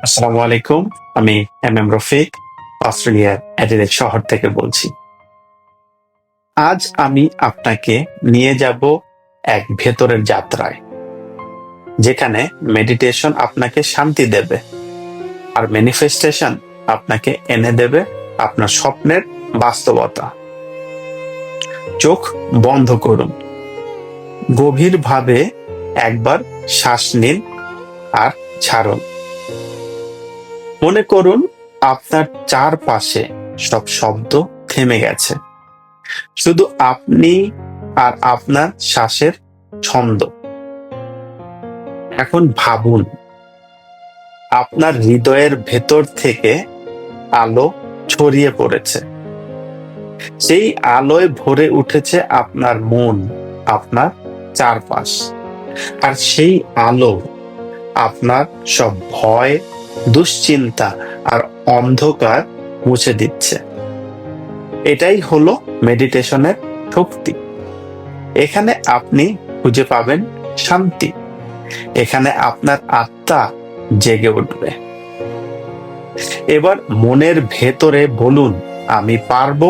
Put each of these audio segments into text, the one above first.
আসসালামু আলাইকুম। আমি রফিক, অস্ট্রেলিয়ার অ্যাডিলেড শহর থেকে বলছি। আজ আমি আপনাকে নিয়ে যাব এক ভেতরের যাত্রায়, যেখানে মেডিটেশন আপনাকে শান্তি দেবে আর ম্যানিফেস্টেশন আপনাকে এনে দেবে আপনার স্বপ্নের বাস্তবতা। চোখ বন্ধ করুন, গভীরভাবে একবার শ্বাস নিন আর ছাড়ুন। মনে করুন আপনার চারপাশে সব শব্দ থেমে গেছে, শুধু আপনি আর আপনার শ্বাসের ছন্দ। এখন ভাবুন, আপনার হৃদয়ের ভেতর থেকে আলো ছড়িয়ে পড়েছে। সেই আলোয় ভরে উঠেছে আপনার মন, আপনার চারপাশ। আর সেই আলো আপনার সব ভয়, দুশ্চিন্তা আর অন্ধকার মুছে দিচ্ছে। এটাই হলো মেডিটেশনের শক্তি। এখানে আপনি খুঁজে পাবেন শান্তি। এখানে আপনার আত্মা জেগে উঠবে। এবার মনের ভেতরে বলুন, আমি পারবো,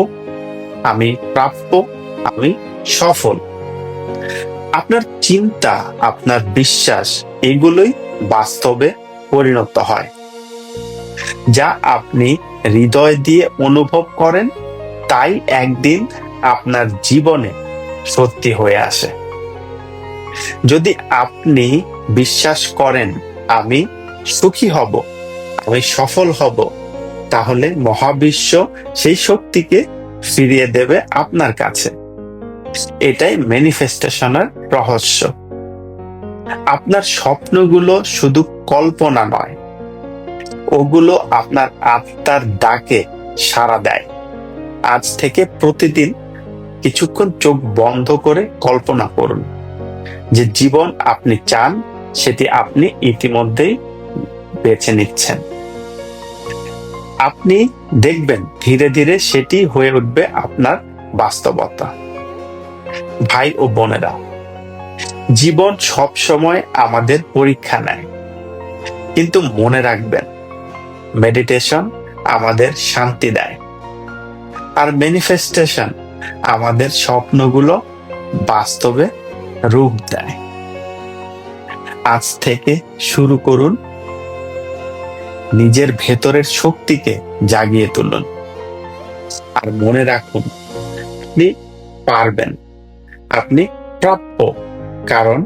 আমি প্রাপ্য, আমি সফল। আপনার চিন্তা, আপনার বিশ্বাস, এগুলোই বাস্তবে পরিণত হয়। যা আপনি হৃদয় দিয়ে অনুভব করেন, তাই একদিন আপনার জীবনে সত্যি হয়ে আসে। যদি আপনি বিশ্বাস করেন আমি সুখী হব, আমি সফল হব, তাহলে মহাবিশ্ব সেই শক্তিকে ফিরিয়ে দেবে আপনার কাছে। এটাই ম্যানিফেস্টেশনের রহস্য। আপনার স্বপ্নগুলো শুধু কল্পনা নয়, ওগুলো আপনার আত্মার ডাকে সাড়া দেয়। আজ থেকে প্রতিদিন কিছুক্ষণ চোখ বন্ধ করে কল্পনা করুন যে জীবন আপনি চান, সেটি আপনি ইতিমধ্যেই বেছে নিচ্ছেন। আপনি দেখবেন ধীরে ধীরে সেটি হয়ে উঠবে আপনার বাস্তবতা। ভাই ও বোনেরা, জীবন সব সময় আমাদের পরীক্ষা নেয়, কিন্তু মনে রাখবেন, মেডিটেশন আমাদের শান্তি দেয়, আর ম্যানিফেস্টেশন আমাদের স্বপ্নগুলো বাস্তবে রূপ দেয়। আজ থেকে শুরু করুন, নিজের ভেতরের শক্তিকে জাগিয়ে তুলুন। আর মনে রাখুন, আপনি পারবেন, আপনি প্রাপ্য, কারণ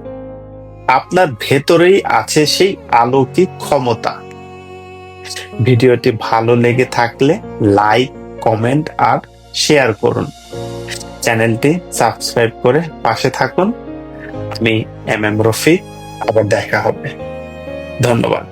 আপনার ভেতরেই আছে সেই অলৌকিক ক্ষমতা। ভিডিওটি ভালো লেগে থাকলে লাইক, কমেন্ট আর শেয়ার করুন। চ্যানেলটি সাবস্ক্রাইব করে পাশে থাকুন। আমি রফিক, আবার দেখা হবে। ধন্যবাদ।